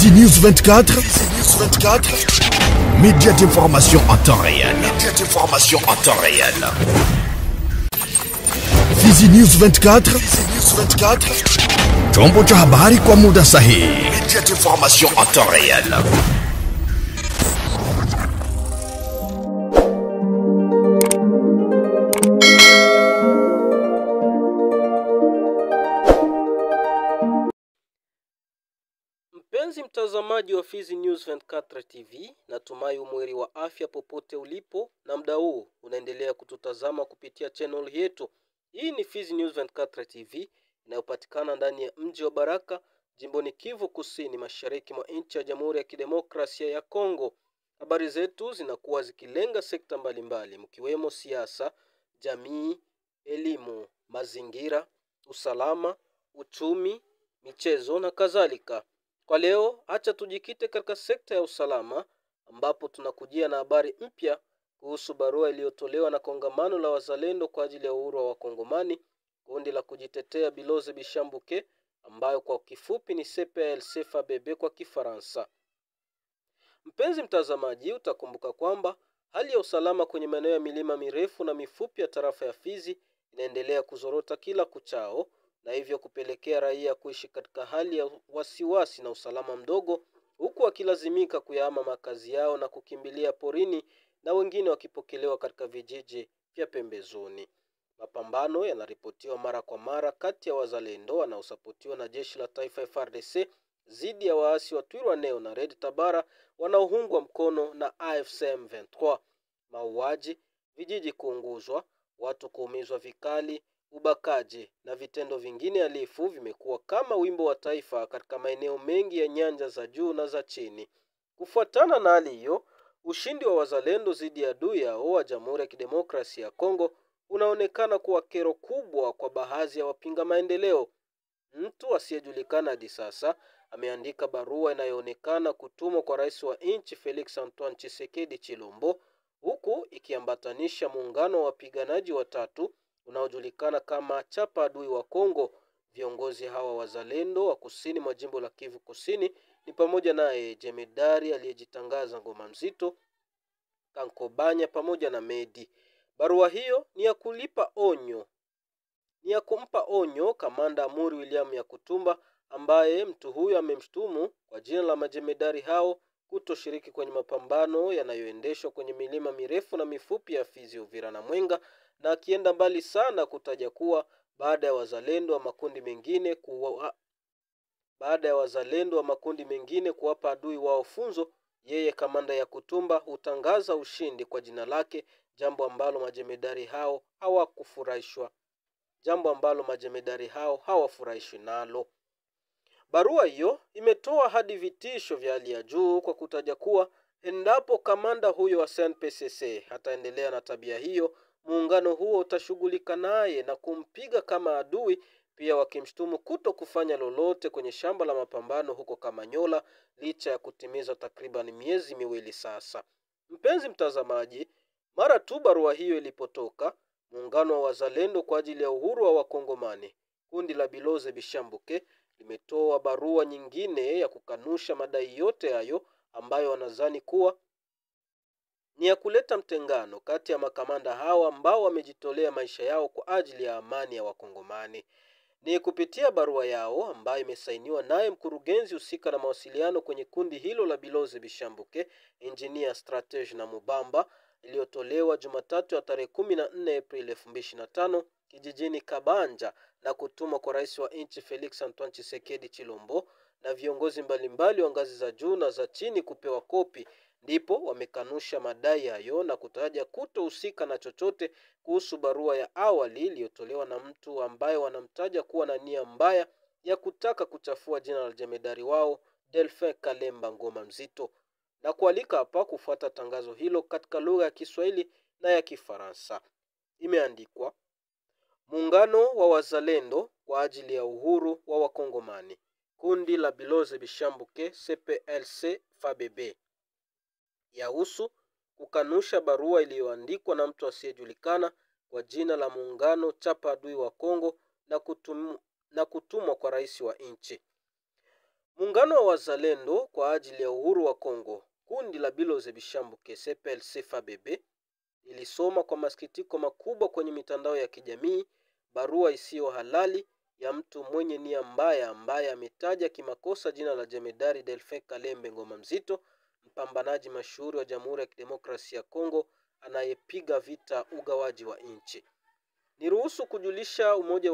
Fizi News 24. Fizi News 24. Média d'information en temps réel. Média d'information en temps réel. Fizi News 24. Fizi News 24. Chombo cha habari kwa muda sahihi. Média d'information en temps réel. Mpenzi mtazamaji wa Fizi News 24 TV, natumai umweri wa afya popote ulipo na muda huu unaendelea kututazama kupitia channel yetu. Hii ni Fizi News 24 TV inayopatikana ndani ya mji wa Baraka, jimboni Kivu Kusini, mashariki mwa nchi ya Jamhuri ya Kidemokrasia ya Kongo. Habari zetu zinakuwa zikilenga sekta mbalimbali mkiwemo siasa, jamii, elimu, mazingira, usalama, uchumi, michezo na kadhalika. Kwa leo, acha tujikite katika sekta ya usalama ambapo tunakujia na habari mpya kuhusu barua iliyotolewa na kongamano la wazalendo kwa ajili ya uhuru wa Wakongomani, kundi la kujitetea Biloze Bishambuke ambayo kwa kifupi ni CPLC-FABB kwa Kifaransa. Mpenzi mtazamaji, utakumbuka kwamba hali ya usalama kwenye maeneo ya milima mirefu na mifupi ya tarafa ya Fizi inaendelea kuzorota kila kuchao, na hivyo kupelekea raia kuishi katika hali ya wasiwasi na usalama mdogo, huku wakilazimika kuyahama makazi yao na kukimbilia porini, na wengine wakipokelewa katika vijiji vya pembezoni. Mapambano yanaripotiwa mara kwa mara kati ya wazalendo wanaosapotiwa na jeshi la taifa FARDC dhidi ya waasi wa Twirwaneho na Red Tabara wanaoungwa mkono na AFC M23. Mauaji, vijiji kuunguzwa, watu kuumizwa vikali, ubakaji na vitendo vingine halifu vimekuwa kama wimbo wa taifa katika maeneo mengi ya nyanja za juu na za chini. Kufuatana na hali hiyo, ushindi wa wazalendo dhidi ya adui yao wa Jamhuri ya Kidemokrasia ya Kongo unaonekana kuwa kero kubwa kwa baadhi ya wapinga maendeleo. Mtu asiyejulikana hadi sasa ameandika barua inayoonekana kutumwa kwa rais wa nchi Felix Antoine Tshisekedi Chilombo, huku ikiambatanisha muungano wa wapiganaji watatu unaojulikana kama Chapa Adui wa Kongo. Viongozi hawa wazalendo wa kusini mwa jimbo la Kivu Kusini ni pamoja naye jemedari aliyejitangaza Ngoma Mzito, Kankobanya pamoja na Medi. Barua hiyo ni ya kumpa onyo kamanda Amuri William Yakutumba, ambaye mtu huyo amemshtumu kwa jina la majemedari hao kutoshiriki kwenye mapambano yanayoendeshwa kwenye milima mirefu na mifupi ya Fizi, Uvira na Mwenga, na akienda mbali sana kutaja kuwa baada ya wazalendo wa makundi mengine kuwapa adui wao funzo, yeye kamanda Yakutumba hutangaza ushindi kwa jina lake, jambo ambalo majemedari hao hawafurahishwi nalo. Barua hiyo imetoa hadi vitisho vya hali ya juu kwa kutaja kuwa endapo kamanda huyo wa CNPSC hataendelea na tabia hiyo, muungano huo utashughulika naye na kumpiga kama adui, pia wakimshtumu kuto kufanya lolote kwenye shamba la mapambano huko Kamanyola licha ya kutimiza takriban miezi miwili sasa. Mpenzi mtazamaji, mara tu barua hiyo ilipotoka, muungano wa wazalendo kwa ajili ya uhuru wa Wakongomani, kundi la Biloze Bishambuke, limetoa barua nyingine ya kukanusha madai yote hayo ambayo wanadhani kuwa ni ya kuleta mtengano kati ya makamanda hao ambao wamejitolea maisha yao kwa ajili ya amani ya Wakongomani. Ni kupitia barua yao ambayo imesainiwa naye mkurugenzi husika na mawasiliano kwenye kundi hilo la Biloze Bishambuke, engineer Stratege na Mubamba, iliyotolewa Jumatatu ya tarehe 14 Aprili 2025 kijijini Kabanja na kutumwa kwa rais wa nchi Felix Antoine Tshisekedi Chilombo na viongozi mbalimbali wa ngazi za juu na za chini kupewa kopi, ndipo wamekanusha madai hayo na kutaja kutohusika na chochote kuhusu barua ya awali iliyotolewa na mtu ambaye wanamtaja kuwa na nia mbaya ya kutaka kuchafua jina la jemedari wao Delphin Kalemba Ngoma Mzito, na kualika hapa kufuata tangazo hilo katika lugha ya Kiswahili na ya Kifaransa. Imeandikwa: Muungano wa wazalendo kwa ajili ya uhuru wa Wakongomani, kundi la Biloze Bishambuke CPLC-FABB, yahusu kukanusha barua iliyoandikwa na mtu asiyejulikana kwa jina la muungano Chapa Adui wa Kongo na kutumwa kwa rais wa nchi. Muungano wa wazalendo kwa ajili ya uhuru wa Kongo, kundi la Biloze Bishambuke CPLC FABB, ilisoma kwa masikitiko makubwa kwenye mitandao ya kijamii barua isiyo halali ya mtu mwenye nia mbaya ambaye ametaja kimakosa jina la Jemedari Delphin Kalembe Ngoma Mzito, mpambanaji mashuhuri wa Jamhuri ya Kidemokrasia ya Kongo anayepiga vita ugawaji wa nchi. Niruhusu kujulisha Umoja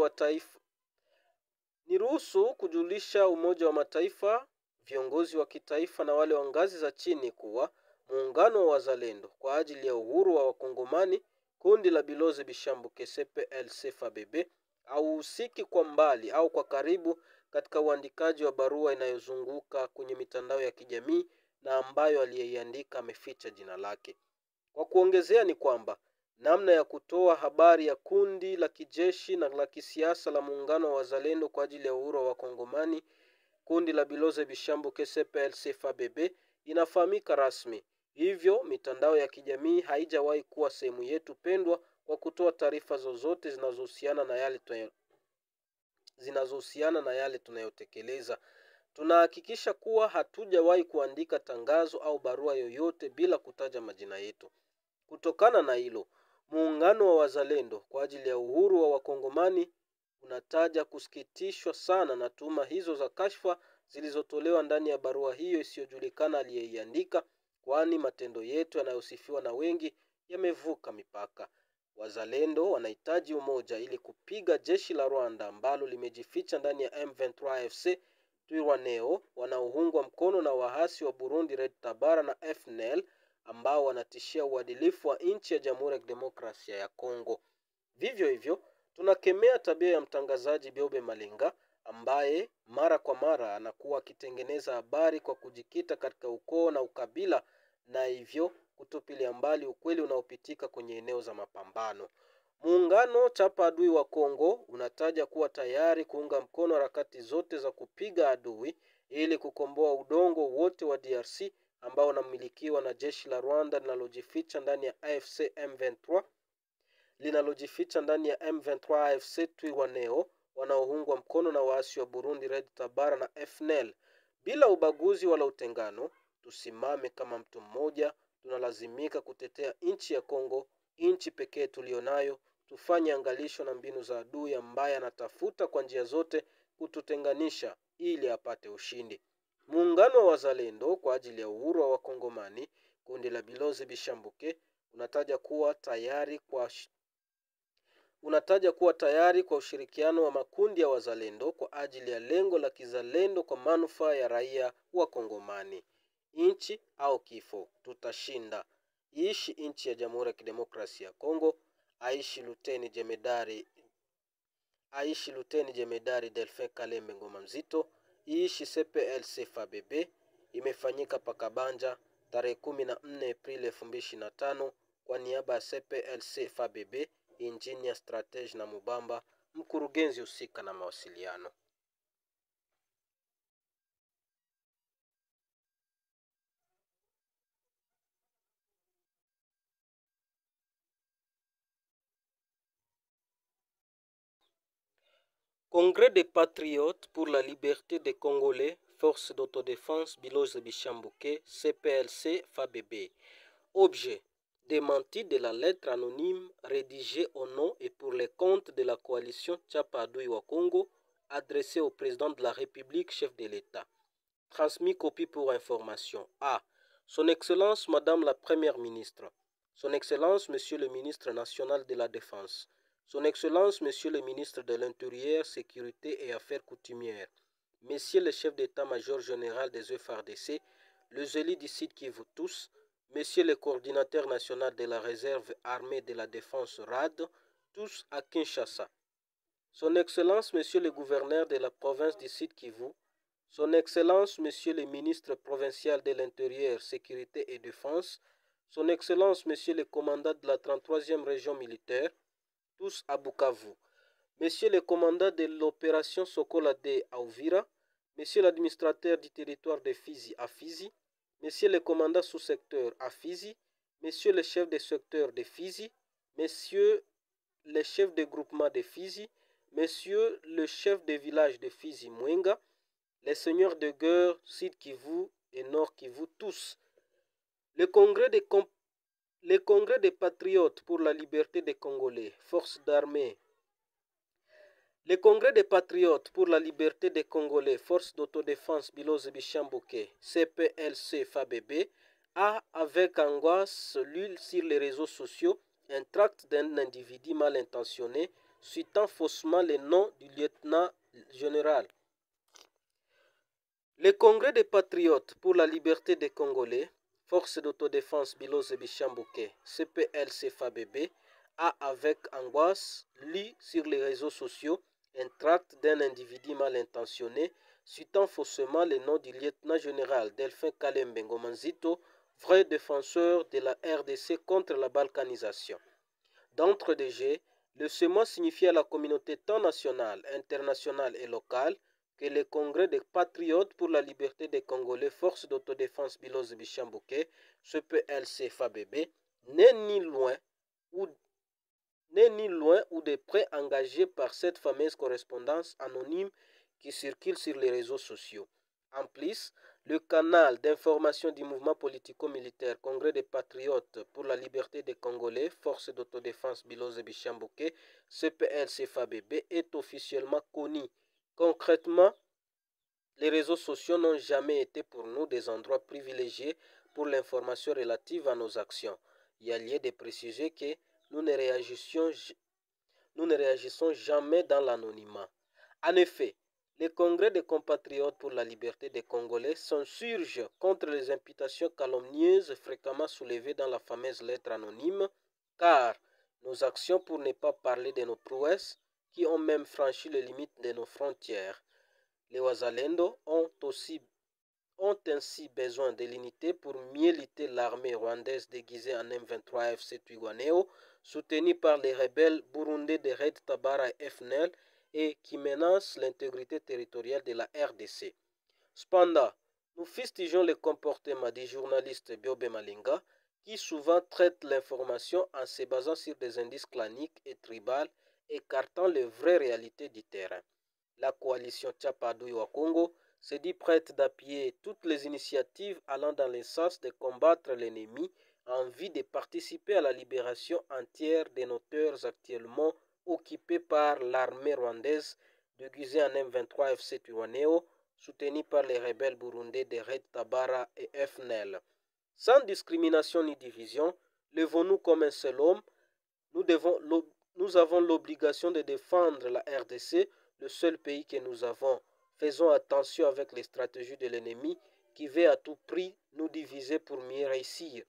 wa Mataifa, viongozi wa kitaifa na wale wa ngazi za chini kuwa muungano wa wazalendo kwa ajili ya uhuru wa Wakongomani, kundi la Biloze Bishambuke CPLC FABB, hauhusiki kwa mbali au kwa karibu katika uandikaji wa barua inayozunguka kwenye mitandao ya kijamii na ambayo aliyeiandika ameficha jina lake. Kwa kuongezea ni kwamba namna ya kutoa habari ya kundi la kijeshi na la kisiasa la muungano wa wazalendo kwa ajili ya uhuru wa Wakongomani, kundi la Biloze Bishambuke CPLC FABB, inafahamika rasmi. Hivyo mitandao ya kijamii haijawahi kuwa sehemu yetu pendwa kwa kutoa taarifa zozote zinazohusiana na yale tunayotekeleza. Tunahakikisha kuwa hatujawahi kuandika tangazo au barua yoyote bila kutaja majina yetu. Kutokana na hilo, muungano wa wazalendo kwa ajili ya uhuru wa Wakongomani unataja kusikitishwa sana na tuhuma hizo za kashfa zilizotolewa ndani ya barua hiyo isiyojulikana aliyeiandika, kwani matendo yetu yanayosifiwa na wengi yamevuka mipaka. Wazalendo wanahitaji umoja ili kupiga jeshi la Rwanda ambalo limejificha ndani ya M23 AFC Twirwaneho, wanaoungwa mkono na wahasi wa Burundi Red Tabara na FNL ambao wanatishia uadilifu wa nchi ya Jamhuri ya Kidemokrasia ya Kongo. Vivyo hivyo, tunakemea tabia ya mtangazaji Biobe Malenga ambaye mara kwa mara anakuwa akitengeneza habari kwa kujikita katika ukoo na ukabila na hivyo kutupilia mbali ukweli unaopitika kwenye eneo za mapambano. Muungano Chapa Adui wa Kongo unataja kuwa tayari kuunga mkono harakati zote za kupiga adui ili kukomboa udongo wote wa DRC ambao unamilikiwa na jeshi la Rwanda linalojificha ndani ya M23 AFC Twirwaneho, wanaoungwa mkono na waasi wa Burundi Red Tabara na FNL. Bila ubaguzi wala utengano, tusimame kama mtu mmoja. Tunalazimika kutetea nchi ya Kongo, nchi pekee tulionayo. Tufanye angalisho na mbinu za adui ambaye anatafuta kwa njia zote kututenganisha ili apate ushindi. Muungano wa wazalendo kwa ajili ya uhuru wa Wakongomani, kundi la Biloze Bishambuke, unataja kuwa tayari kwa ushirikiano wa makundi ya wazalendo kwa ajili ya lengo la kizalendo kwa manufaa ya raia wa Kongomani. Nchi au kifo, tutashinda. Iishi nchi ya Jamhuri ya Kidemokrasia ya Kongo. Aishi Luteni Jemedari Delphin Kalembe Ngoma Mzito. Iishi CPLC FABB. Imefanyika Pakabanja tarehe 14 Aprili 2025 kwa niaba ya CPLC FABB, Engineer Stratege na Mubamba, mkurugenzi husika na mawasiliano. Congrès des patriotes pour la liberté des Congolais, Force d'autodéfense Biloze Bishambuke, CPLC FABB. Objet: démenti de la lettre anonyme rédigée au nom et pour les comptes de la coalition Chapa Adui wa Congo, adressée au président de la République, chef de l'État. Transmis copie pour information. A. Son Excellence Madame la Première Ministre. Son Excellence Monsieur le Ministre National de la Défense. Son Excellence Monsieur le Ministre de l'Intérieur, Sécurité et Affaires coutumières. Messieurs le chef d'état-major général des FARDC, les élus du Sud Kivu tous, Messieurs le coordinateur national de la réserve armée de la défense RAD, tous à Kinshasa. Son Excellence Monsieur le gouverneur de la province du Sud Kivu, Son Excellence Monsieur le ministre provincial de l'Intérieur, Sécurité et Défense, Son Excellence Monsieur le commandant de la 33e région militaire, tous à Bukavu, Monsieur le commandant de l'opération Sokola D à Uvira, Monsieur l'administrateur du territoire de Fizi à Fizi, Monsieur le commandant sous-secteur à Fizi, Monsieur le chef de secteur de Fizi, Monsieur le chef de groupement de Fizi, Monsieur le chef de village de Fizi Mwenga, les seigneurs de guerre, Sud Kivu et Nord Kivu, tous. Le congrès des patriotes pour la liberté des Congolais, forces d'armée. Le congrès des patriotes pour la liberté des Congolais, forces d'autodéfense Biloze Bishamboke, CPLC FABB, a avec angoisse lu sur les réseaux sociaux un tract d'un individu mal intentionné citant faussement le nom du lieutenant général. Le congrès des patriotes pour la liberté des Congolais, forces d'autodéfense Biloze Bishamboke, CPLC FABB, a avec angoisse lu sur les réseaux sociaux un tract d'un individu mal intentionné citant faussement le nom du lieutenant-général Delphin Kalembe Ngoma Nzito, vrai défenseur de la RDC contre la balkanisation. D'entre des jets, le CEMOA signifie à la communauté tant nationale, internationale et locale que le congrès des patriotes pour la liberté des Congolais, forces d'autodéfense Biloze Bishamboke, CPLC FABB, n'est ni loin ou de près engagé par cette fameuse correspondance anonyme qui circule sur les réseaux sociaux. En plus, le canal d'information du mouvement politico-militaire Congrès des patriotes pour la liberté des Congolais, forces d'autodéfense Biloze Bishamboke, CPLC FABB, est officiellement connu. Concrètement, les réseaux sociaux n'ont jamais été pour nous des endroits privilégiés pour l'information relative à nos actions. Il y a lieu de préciser que nous ne réagissons jamais dans l'anonymat. En effet, les congrès des compatriotes pour la liberté des Congolais s'insurgent contre les imputations calomnieuses fréquemment soulevées dans la fameuse lettre anonyme, car nos actions, pour ne pas parler de nos prouesses, qui ont même franchi les limites de nos frontières. Les Wazalendo ont ainsi besoin de l'unité pour mieux lutter l'armée rwandaise déguisée en M23 FC Twirwaneho, soutenue par les rebelles burundais de Red Tabara et FNL, et qui menace l'intégrité territoriale de la RDC. Cependant, nous fustigeons le comportement du journaliste Biobe Malinga, qui souvent traite l'information en se basant sur des indices claniques et tribales, écartant les vraies réalités du terrain. La coalition Tchapadouille au Congo se dit prête d'appuyer toutes les initiatives allant dans le sens de combattre l'ennemi en vue de participer à la libération entière des noteurs actuellement occupés par l'armée rwandaise déguisée en M23 FC Twirwaneho, soutenue par les rebelles burundais de Red Tabara et FNL. Sans discrimination ni division, levons-nous comme un seul homme. Nous avons l'obligation de défendre la RDC, le seul pays que nous avons. Faisons attention avec les stratégies de l'ennemi qui veut à tout prix nous diviser pour mieux réussir.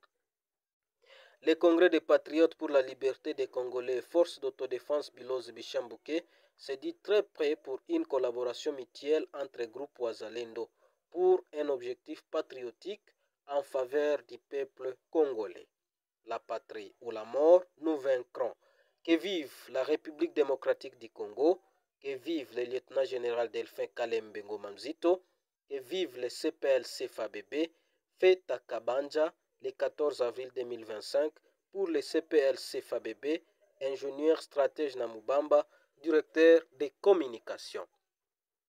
Le congrès des patriotes pour la liberté des Congolais, forces d'autodéfense Biloze Bishamboke, se dit très prêt pour une collaboration mutuelle entre groupes Wazalendo pour un objectif patriotique en faveur du peuple congolais. La patrie ou la mort, nous vaincrons. Que vive la République démocratique du Congo, que vive le lieutenant-général Delphin Kalembe Ngoma Nzito, que vive le CPLC FABB, fête à Kabanja le 14 avril 2025 pour le CPLC FABB, ingénieur stratège na Mubamba, directeur de communication.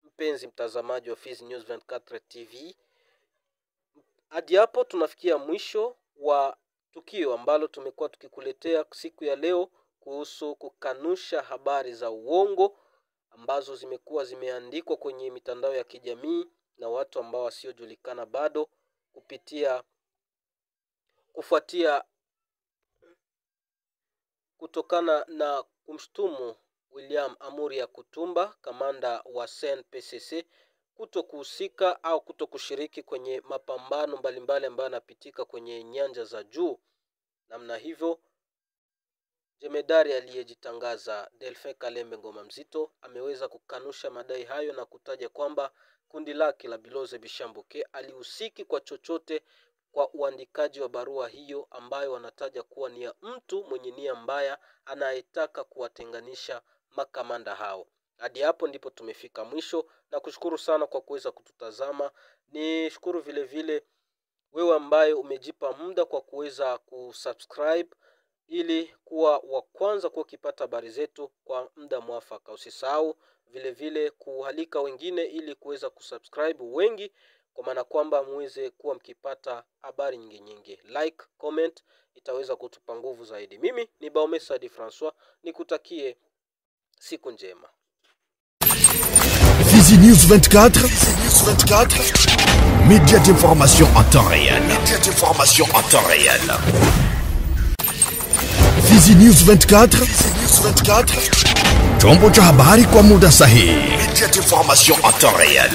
Mpenzi mtazamaji wa Fizi News 24 TV, hadi hapo tunafikia mwisho wa tukio ambalo tumekuwa tukikuletea siku ya leo kuhusu kukanusha habari za uongo ambazo zimekuwa zimeandikwa kwenye mitandao ya kijamii na watu ambao wasiojulikana bado kufuatia kutokana na kumshtumu William Amuri ya Kutumba, kamanda wa CNPCC, kutokuhusika au kutokushiriki kwenye mapambano mbalimbali ambayo yanapitika kwenye nyanja za juu. Namna hivyo, jemedari aliyejitangaza Delphin Kalembe Ngoma Nzito ameweza kukanusha madai hayo na kutaja kwamba kundi lake la Biloze Bishamboke alihusiki kwa chochote kwa uandikaji wa barua hiyo ambayo wanataja kuwa ni ya mtu mwenye nia mbaya anayetaka kuwatenganisha makamanda hao. Hadi hapo ndipo tumefika mwisho, na kushukuru sana kwa kuweza kututazama. Ni shukuru vile vile wewe ambaye umejipa muda kwa kuweza kusubscribe ili kuwa wa kwanza kwa ukipata habari zetu kwa muda mwafaka. Usisahau vile vile kuhalika wengine ili kuweza kusubscribe wengi, kwa maana kwamba muweze kuwa mkipata habari nyingi. Like, comment itaweza kutupa nguvu zaidi. Mimi ni Baomesa Di Francois, nikutakie siku njema. Fizi News 24, média d'information en temps réel. Fizi News 24, chombo cha habari kwa muda sahihi, média d'information en temps réel.